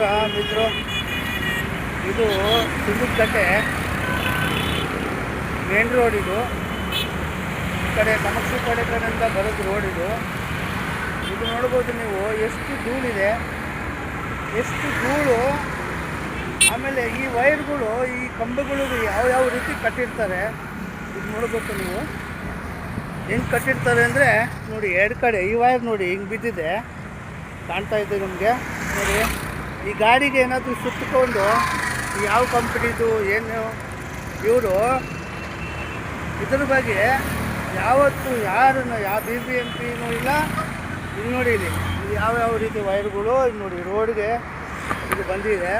ನಮಸ್ಕಾರ ಮಿತ್ರು. ಇದು ಸುಂದರಕಟ್ಟೆ main road. ಇದು ಈ ಕಡೆ ಕಾಮಾಕ್ಷಿ ಪಡೆಕರಿಂದ ಬರೋದು ರೋಡ್. ಇದು ನೋಡ್ಬೋದು ನೀವು, ಎಷ್ಟು ಧೂಳಿದೆ, ಎಷ್ಟು ಧೂಳು. ಆಮೇಲೆ ಈ ವೈರ್ಗಳು, ಈ ಕಂಬಗಳು ಯಾವ ರೀತಿ ಕಟ್ಟಿರ್ತಾರೆ ಇದು ನೋಡ್ಬೇಕು ನೀವು. ಹೆಂಗೆ ಕಟ್ಟಿರ್ತಾರೆ ಅಂದರೆ ನೋಡಿ, ಎರಡು ಕಡೆ ಈ ವೈರ್ ನೋಡಿ ಹಿಂಗೆ ಬಿದ್ದಿದೆ, ಕಾಣ್ತಾ ಇದೆ ನಿಮಗೆ ನೋಡಿ. ಈ ಗಾಡಿಗೆ ಏನಾದರೂ ಸುತ್ತಕೊಂಡು ಯಾವ ಕಂಪ್ನಿದು ಏನು ಇವರು ಇದ್ರ ಬಗ್ಗೆ ಯಾವತ್ತು ಯಾರನ್ನು ಯಾವ BBMPನೂ ಇಲ್ಲ. ಇದು ನೋಡಿ, ಇಲ್ಲಿ ಯಾವ್ಯಾವ ರೀತಿ ವೈರ್ಗಳು ಇದು ನೋಡಿ ರೋಡ್ಗೆ ಇದು ಬಂದಿದೆ,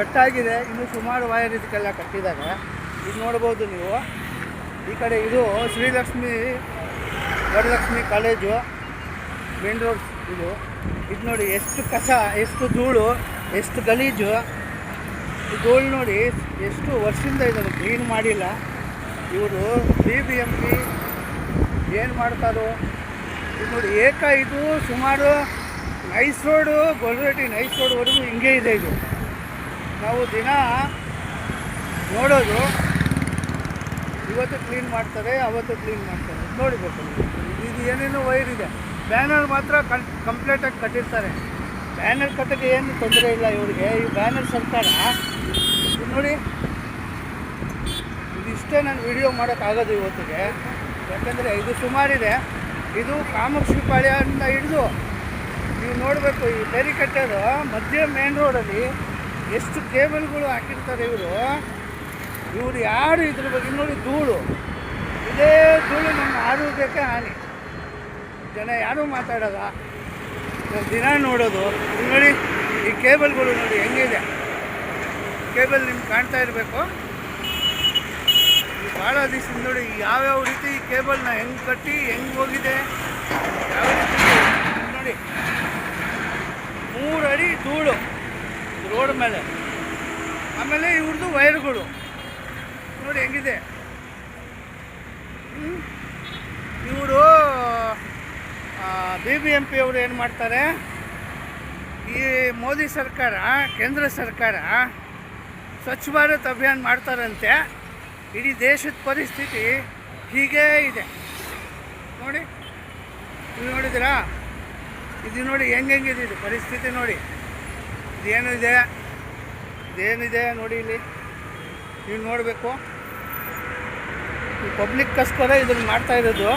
ಕಟ್ಟಾಗಿದೆ. ಇನ್ನೂ ಸುಮಾರು ವೈರ್ ಇದಕ್ಕೆಲ್ಲ ಕಟ್ಟಿದ್ದಾರೆ. ಇದು ನೋಡ್ಬೋದು ನೀವು. ಈ ಕಡೆ ಇದು Srilakshmi Varalakshmi college main road. ಇದು ನೋಡಿ ಎಷ್ಟು ಕಸ, ಎಷ್ಟು ಧೂಳು, ಎಷ್ಟು ಗಲೀಜು. ಈ ಧೂಳು ನೋಡಿ ಎಷ್ಟು ವರ್ಷದಿಂದ ಇದನ್ನು ಕ್ಲೀನ್ ಮಾಡಿಲ್ಲ ಇವರು. BBMP ಏನು ಮಾಡ್ತಾರೋ ಇದು ನೋಡಿ. ಇದು ಸುಮಾರು ನೈಸ್ ರೋಡು, ಗೊಲ್ರಟ್ಟಿ ನೈಸ್ ರೋಡ್ವರೆಗೂ ಹಿಂಗೆ ಇದೆ. ಇದು ನಾವು ದಿನ ನೋಡೋದು. ಇವತ್ತು ಕ್ಲೀನ್ ಮಾಡ್ತಾರೆ, ಅವತ್ತು ಕ್ಲೀನ್ ಮಾಡ್ತಾರೆ. ನೋಡಬೇಕು ಇದು ಏನೇನೋ ವೈರ್ ಇದೆ. ಬ್ಯಾನರ್ ಮಾತ್ರ ಕಂಪ್ಲೀಟಾಗಿ ಕಟ್ಟಿರ್ತಾರೆ. ಬ್ಯಾನರ್ ಕಟ್ಟೋಕ್ಕೆ ಏನು ತೊಂದರೆ ಇಲ್ಲ ಇವರಿಗೆ. ಈ ಬ್ಯಾನರ್ ಸರ್ಕಾರ ಇದು ನೋಡಿ, ಇದಿಷ್ಟೇ ನಾನು ವಿಡಿಯೋ ಮಾಡೋಕ್ಕಾಗೋದು ಇವತ್ತಿಗೆ. ಯಾಕೆಂದರೆ ಇದು ಸುಮಾರಿದೆ. ಇದು ಕಾಮಾಕ್ಷಿ ಪಾಳ್ಯದಿಂದ ಹಿಡಿದು ನೀವು ನೋಡಬೇಕು. ಈ ಬೇರಿಕಟ್ಟೆದು ಮಧ್ಯ ಮೇನ್ ರೋಡಲ್ಲಿ ಎಷ್ಟು ಕೇಬಲ್ಗಳು ಹಾಕಿರ್ತಾರೆ ಇವರು ಯಾರು ಇದ್ರ ಬಗ್ಗೆ ನೋಡಿ. ಧೂಳು, ಇದೇ ಧೂಳು ನಮ್ಮ ಆರೋಗ್ಯಕ್ಕೆ ಹಾನಿ. ಜನ ಯಾರೂ ಮಾತಾಡೋಲ್ಲ, ನಾವು ದಿನ ನೋಡೋದು. ಇದು ನೋಡಿ, ಈ ಕೇಬಲ್ಗಳು ನೋಡಿ ಹೆಂಗಿದೆ. ಕೇಬಲ್ ನಿಮ್ಗೆ ಕಾಣ್ತಾ ಇರಬೇಕು. ಭಾಳ ದಿವಸ ನೋಡಿ ಯಾವ್ಯಾವ ರೀತಿ ಈ ಕೇಬಲ್ನ ಹೆಂಗೆ ಕಟ್ಟಿ ಹೆಂಗೆ ಹೋಗಿದೆ, ಯಾವ ರೀತಿ ನೋಡಿ. 3 ಅಡಿ ಧೂಳು ರೋಡ್ ಮೇಲೆ. ಆಮೇಲೆ ಇವ್ರದ್ದು ವೈರ್ಗಳು ನೋಡಿ ಹೆಂಗಿದೆ. ಇವರು BBMP ಅವರು ಏನು ಮಾಡ್ತಾರೆ, ಈ ಮೋದಿ ಸರ್ಕಾರ, ಕೇಂದ್ರ ಸರ್ಕಾರ ಸ್ವಚ್ಛ ಭಾರತ್ ಅಭಿಯಾನ ಮಾಡ್ತಾರಂತೆ. ಇಡೀ ದೇಶದ ಪರಿಸ್ಥಿತಿ ಹೀಗೇ ಇದೆ ನೋಡಿ. ನೀವು ನೋಡಿದ್ದೀರಾ? ಇದು ನೋಡಿ ಹೆಂಗಿದೆ ಇದು ಪರಿಸ್ಥಿತಿ ನೋಡಿ. ಇದೇನಿದೆ ನೋಡಿ ಇಲ್ಲಿ. ನೀವು ನೋಡಬೇಕು. ಈ ಪಬ್ಲಿಕ್ಕೋಸ್ಕರ ಇದನ್ನು ಮಾಡ್ತಾ ಇರೋದು.